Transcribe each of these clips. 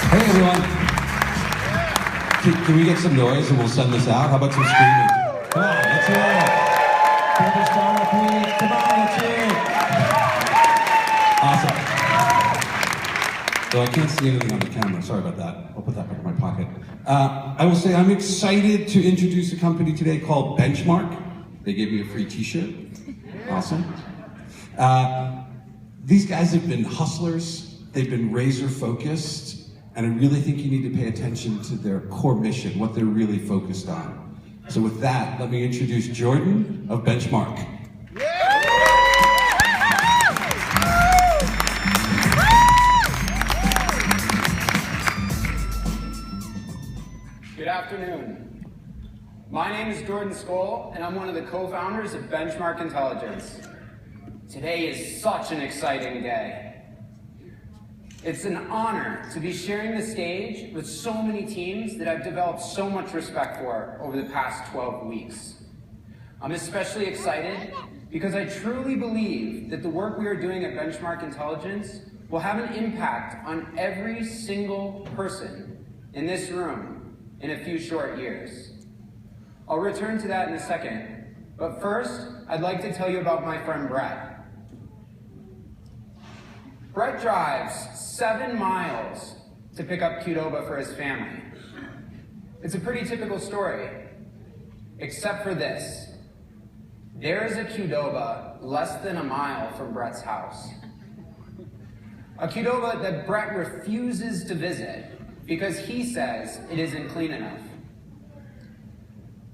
Hey everyone. Can we get some noise and we'll send this out? How about some screaming? Come on, let's hear it. Baby star, please. Come on, let's hear it. Awesome. So I can't see anything on the camera. Sorry about that. I'll put that back in my pocket. I will say I'm excited to introduce a company today called Benchmark. They gave me a free t-shirt. Awesome. These guys have been hustlers. They've been razor focused. And I really think you need to pay attention to their core mission, what they're really focused on. So with that, let me introduce Jordan of Benchmark. Good afternoon. My name is Jordan Skole, and I'm one of the co-founders of Benchmark Intelligence. Today is such an exciting day. It's an honor to be sharing the stage with so many teams that I've developed so much respect for over the past 12 weeks. I'm especially excited because I truly believe that the work we are doing at Benchmark Intelligence will have an impact on every single person in this room in a few short years. I'll return to that in a second, but first, I'd like to tell you about my friend Brett. Brett drives 7 miles to pick up Qdoba for his family. It's a pretty typical story, except for this. There is a Qdoba less than a mile from Brett's house. A Qdoba that Brett refuses to visit because he says it isn't clean enough.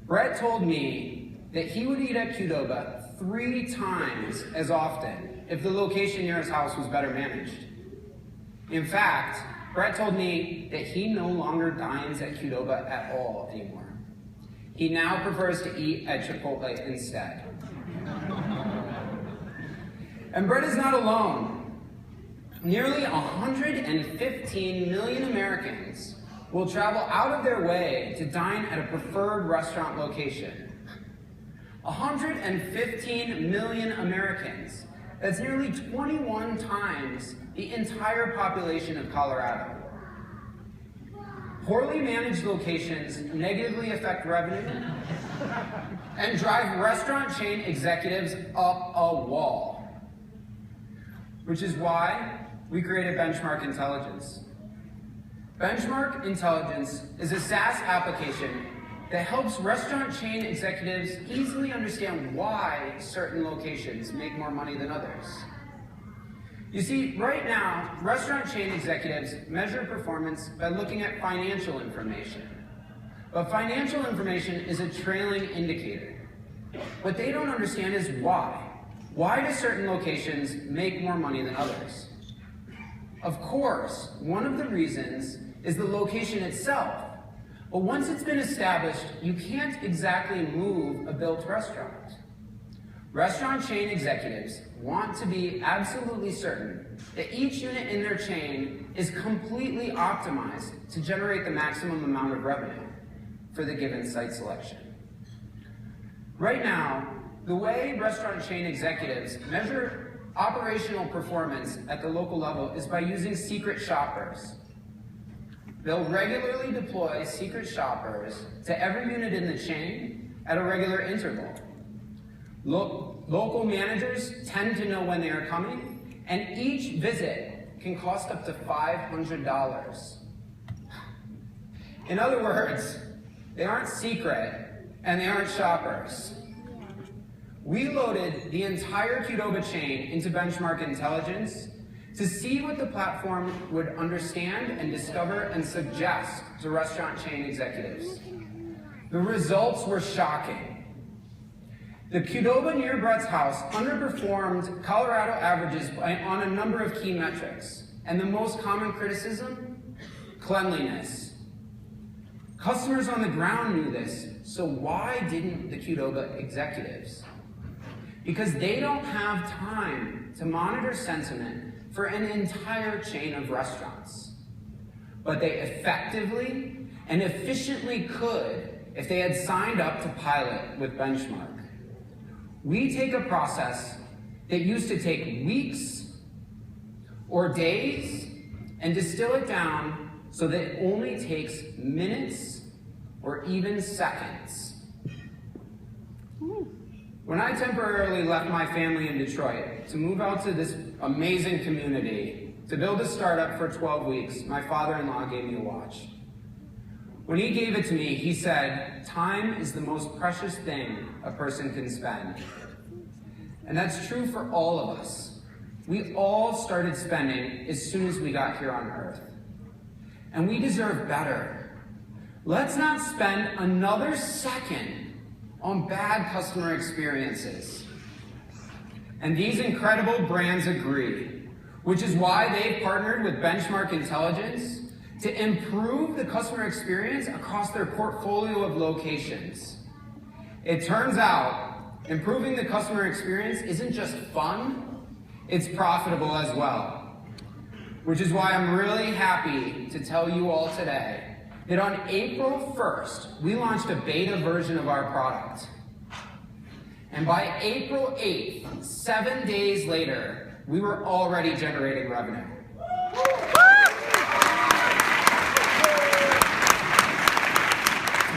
Brett told me that he would eat at Qdoba 3 times as often if the location near his house was better managed. In fact, Brett told me that he no longer dines at Qdoba at all anymore. He now prefers to eat at Chipotle instead. And Brett is not alone. Nearly 115 million Americans will travel out of their way to dine at a preferred restaurant location. 115 million Americans. That's nearly 21 times the entire population of Colorado. Poorly managed locations negatively affect revenue and drive restaurant chain executives up a wall, which is why we created Benchmark Intelligence. Benchmark Intelligence is a SaaS application that helps restaurant chain executives easily understand why certain locations make more money than others. You see, right now, restaurant chain executives measure performance by looking at financial information. But financial information is a trailing indicator. What they don't understand is why. Why do certain locations make more money than others? Of course, one of the reasons is the location itself. But once it's been established, you can't exactly move a built restaurant. Restaurant chain executives want to be absolutely certain that each unit in their chain is completely optimized to generate the maximum amount of revenue for the given site selection. Right now, the way restaurant chain executives measure operational performance at the local level is by using secret shoppers. They'll regularly deploy secret shoppers to every unit in the chain at a regular interval. Local managers tend to know when they are coming, and each visit can cost up to $500. In other words, they aren't secret, and they aren't shoppers. We loaded the entire Qdoba chain into Benchmark Intelligence to see what the platform would understand and discover and suggest to restaurant chain executives. The results were shocking. The Qdoba near Brett's house underperformed Colorado averages on a number of key metrics. And the most common criticism? Cleanliness. Customers on the ground knew this, so why didn't the Qdoba executives? Because they don't have time to monitor sentiment for an entire chain of restaurants. But they effectively and efficiently could if they had signed up to pilot with Benchmark. We take a process that used to take weeks or days and distill it down so that it only takes minutes or even seconds. When I temporarily left my family in Detroit to move out to this amazing community to build a startup for 12 weeks, my father-in-law gave me a watch. When he gave it to me, he said, "Time is the most precious thing a person can spend." And that's true for all of us. We all started spending as soon as we got here on Earth. And we deserve better. Let's not spend another second on bad customer experiences. And these incredible brands agree, which is why they've partnered with Benchmark Intelligence to improve the customer experience across their portfolio of locations. It turns out, improving the customer experience isn't just fun, it's profitable as well. Which is why I'm really happy to tell you all today that on April 1st, we launched a beta version of our product. And by April 8th, 7 days later, we were already generating revenue.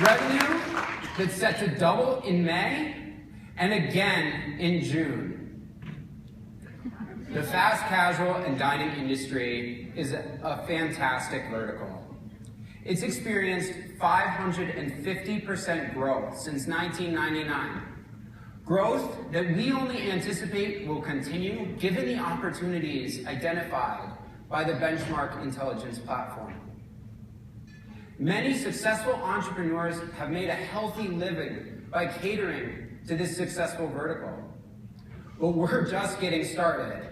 Revenue that's set to double in May and again in June. The fast casual and dining industry is a fantastic vertical. It's experienced 550% growth since 1999. Growth that we only anticipate will continue given the opportunities identified by the Benchmark Intelligence platform. Many successful entrepreneurs have made a healthy living by catering to this successful vertical. But we're just getting started.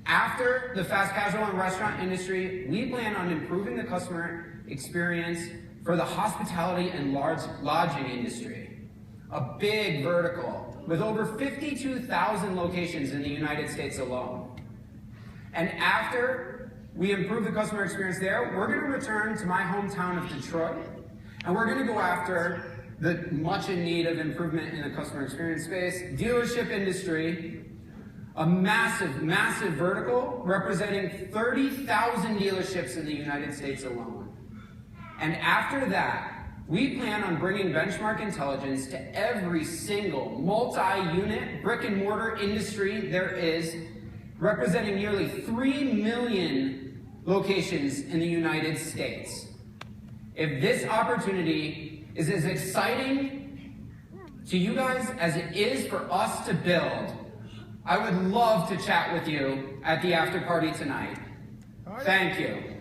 After the fast casual and restaurant industry, we plan on improving the customer experience for the hospitality and lodging industry, a big vertical with over 52,000 locations in the United States alone. And after we improve the customer experience there, we're going to return to my hometown of Detroit, and we're going to go after the much in need of improvement in the customer experience space, dealership industry, a massive, massive vertical representing 30,000 dealerships in the United States alone. And after that, we plan on bringing Benchmark Intelligence to every single multi-unit brick-and-mortar industry there is, representing nearly 3 million locations in the United States. If this opportunity is as exciting to you guys as it is for us to build, I would love to chat with you at the after party tonight. Thank you.